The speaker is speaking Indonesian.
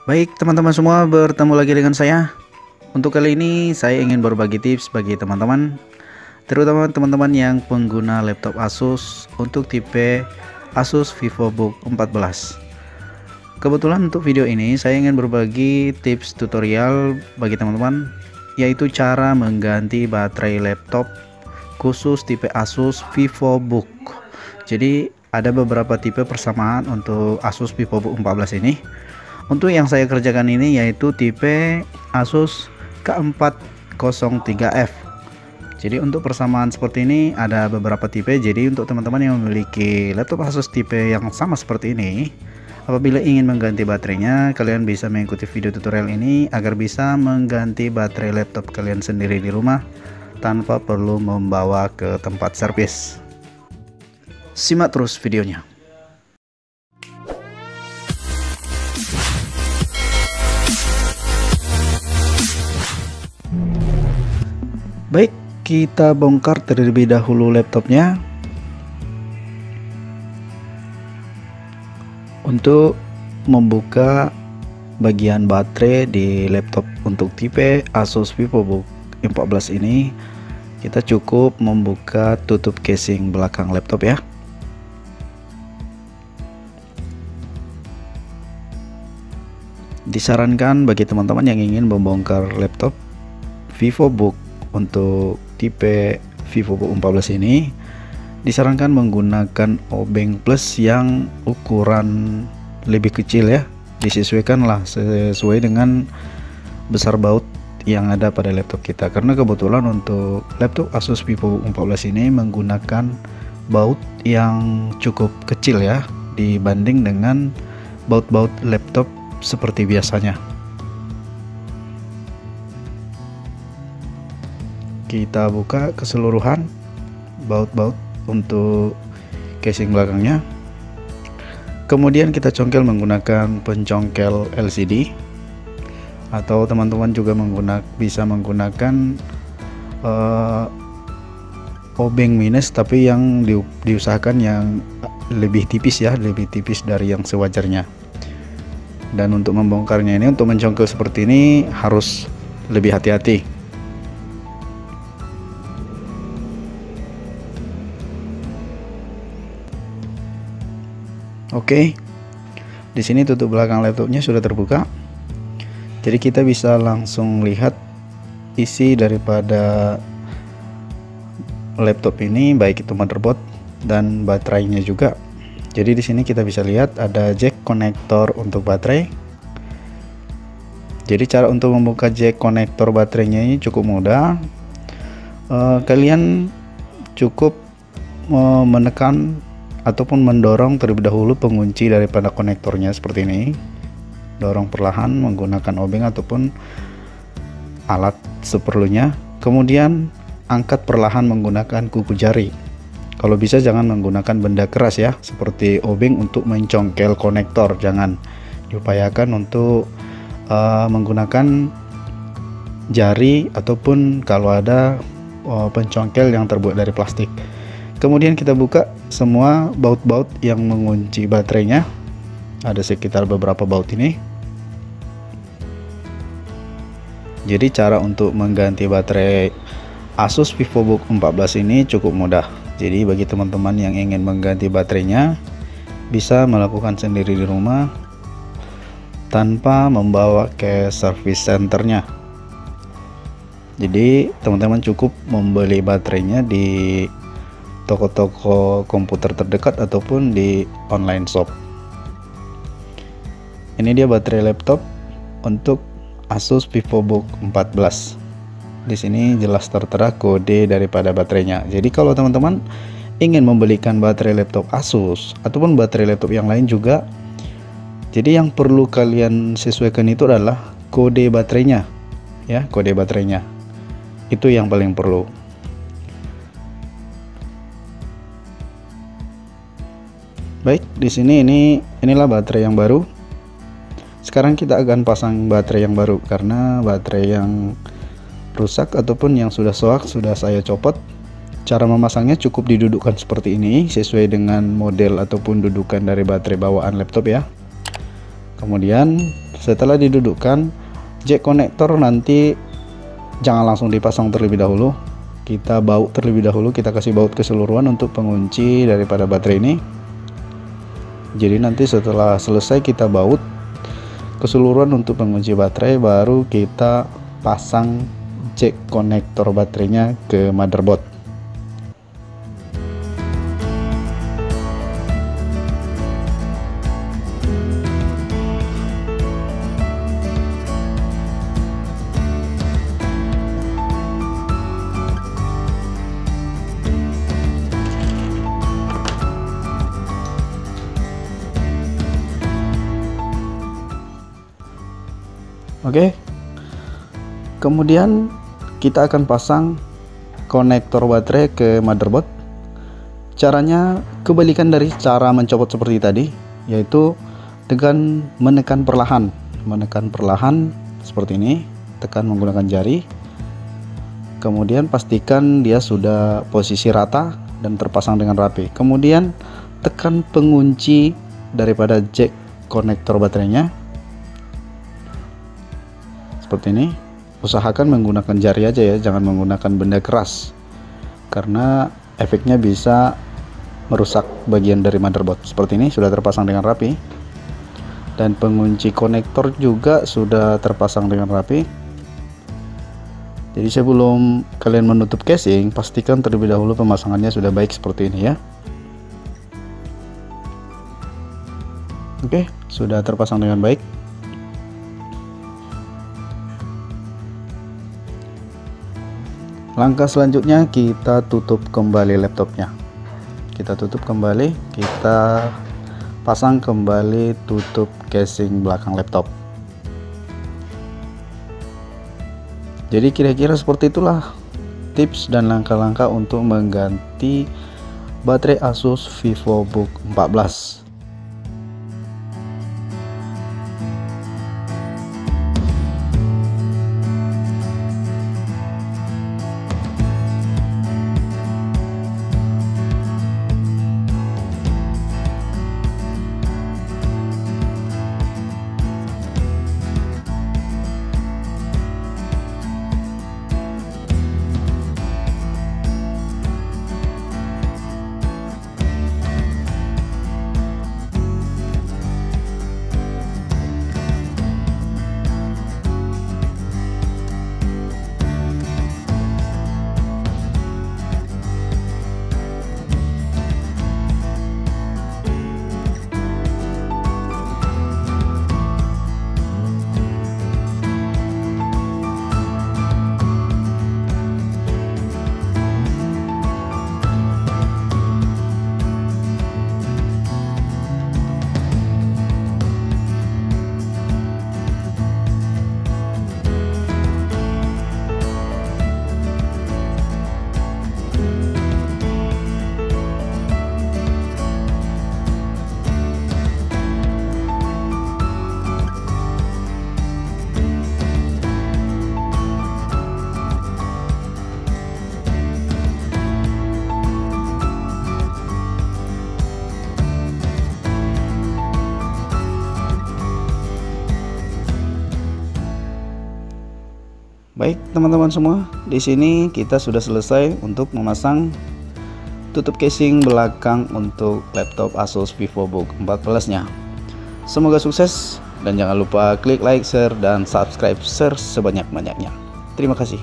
Baik teman-teman semua, bertemu lagi dengan saya. Untuk kali ini saya ingin berbagi tips bagi teman-teman, terutama teman-teman yang pengguna laptop Asus untuk tipe Asus VivoBook 14. Kebetulan untuk video ini saya ingin berbagi tips tutorial bagi teman-teman, yaitu cara mengganti baterai laptop khusus tipe Asus VivoBook. Jadi ada beberapa tipe persamaan untuk Asus VivoBook 14 ini. Untuk yang saya kerjakan ini yaitu tipe Asus K403F. Jadi untuk persamaan seperti ini ada beberapa tipe. Jadi untuk teman-teman yang memiliki laptop Asus tipe yang sama seperti ini, apabila ingin mengganti baterainya, kalian bisa mengikuti video tutorial ini agar bisa mengganti baterai laptop kalian sendiri di rumah tanpa perlu membawa ke tempat servis. Simak terus videonya. Baik, kita bongkar terlebih dahulu laptopnya. Untuk membuka bagian baterai di laptop untuk tipe Asus VivoBook 14 ini, kita cukup membuka tutup casing belakang laptop ya. Disarankan bagi teman-teman yang ingin membongkar laptop VivoBook untuk tipe VivoBook 14 ini, disarankan menggunakan obeng plus yang ukuran lebih kecil ya. Disesuaikanlah sesuai dengan besar baut yang ada pada laptop kita, karena kebetulan untuk laptop Asus VivoBook 14 ini menggunakan baut yang cukup kecil ya dibanding dengan baut-baut laptop seperti biasanya. Kita buka keseluruhan baut-baut untuk casing belakangnya. Kemudian kita congkel menggunakan pencongkel LCD, atau teman-teman juga bisa menggunakan obeng minus, tapi yang diusahakan yang lebih tipis ya, lebih tipis dari yang sewajarnya. Dan untuk membongkarnya ini, untuk mencongkel seperti ini harus lebih hati-hati. Oke, di sini tutup belakang laptopnya sudah terbuka, jadi kita bisa langsung lihat isi daripada laptop ini, baik itu motherboard dan baterainya juga. Jadi di sini kita bisa lihat ada jack konektor untuk baterai. Jadi cara untuk membuka jack konektor baterainya ini cukup mudah. Kalian cukup menekan ataupun mendorong terlebih dahulu pengunci daripada konektornya seperti ini. Dorong perlahan menggunakan obeng ataupun alat seperlunya. Kemudian angkat perlahan menggunakan kuku jari. Kalau bisa jangan menggunakan benda keras ya, seperti obeng untuk mencongkel konektor. Jangan, diupayakan untuk menggunakan jari ataupun kalau ada pencongkel yang terbuat dari plastik. Kemudian kita buka semua baut-baut yang mengunci baterainya. Ada sekitar beberapa baut ini. Jadi cara untuk mengganti baterai Asus VivoBook 14 ini cukup mudah. Jadi bagi teman-teman yang ingin mengganti baterainya, bisa melakukan sendiri di rumah tanpa membawa ke service centernya. Jadi teman-teman cukup membeli baterainya di toko-toko komputer terdekat ataupun di online shop. Ini dia baterai laptop untuk Asus VivoBook 14. Di sini jelas tertera kode daripada baterainya. Jadi kalau teman-teman ingin membelikan baterai laptop Asus ataupun baterai laptop yang lain juga, jadi yang perlu kalian sesuaikan itu adalah kode baterainya ya, kode baterainya. Itu yang paling perlu. Baik, di sini inilah baterai yang baru. Sekarang kita akan pasang baterai yang baru, karena baterai yang rusak ataupun yang sudah soak sudah saya copot. Cara memasangnya cukup didudukkan seperti ini sesuai dengan model ataupun dudukan dari baterai bawaan laptop ya. Kemudian Setelah didudukkan, jack konektor nanti jangan langsung dipasang terlebih dahulu. Kita baut terlebih dahulu, kita kasih baut keseluruhan untuk pengunci daripada baterai ini. Jadi nanti setelah selesai kita baut keseluruhan untuk pengunci baterai, baru kita pasang jack konektor baterainya ke motherboard. Oke, kemudian kita akan pasang konektor baterai ke motherboard. Caranya kebalikan dari cara mencopot seperti tadi, yaitu dengan menekan perlahan seperti ini, tekan menggunakan jari. Kemudian pastikan dia sudah posisi rata dan terpasang dengan rapi. Kemudian tekan pengunci daripada jack konektor baterainya seperti ini. Usahakan menggunakan jari aja ya, jangan menggunakan benda keras, karena efeknya bisa merusak bagian dari motherboard. Seperti ini sudah terpasang dengan rapi, dan pengunci konektor juga sudah terpasang dengan rapi. Jadi sebelum kalian menutup casing, pastikan terlebih dahulu pemasangannya sudah baik seperti ini ya. Oke, sudah terpasang dengan baik. Langkah selanjutnya kita tutup kembali laptopnya. Kita tutup kembali, kita pasang kembali tutup casing belakang laptop. Jadi kira-kira seperti itulah tips dan langkah-langkah untuk mengganti baterai Asus VivoBook 14. Baik teman-teman semua, di sini kita sudah selesai untuk memasang tutup casing belakang untuk laptop Asus VivoBook 14-nya. Semoga sukses dan jangan lupa klik like, share, dan subscribe sebanyak-banyaknya. Terima kasih.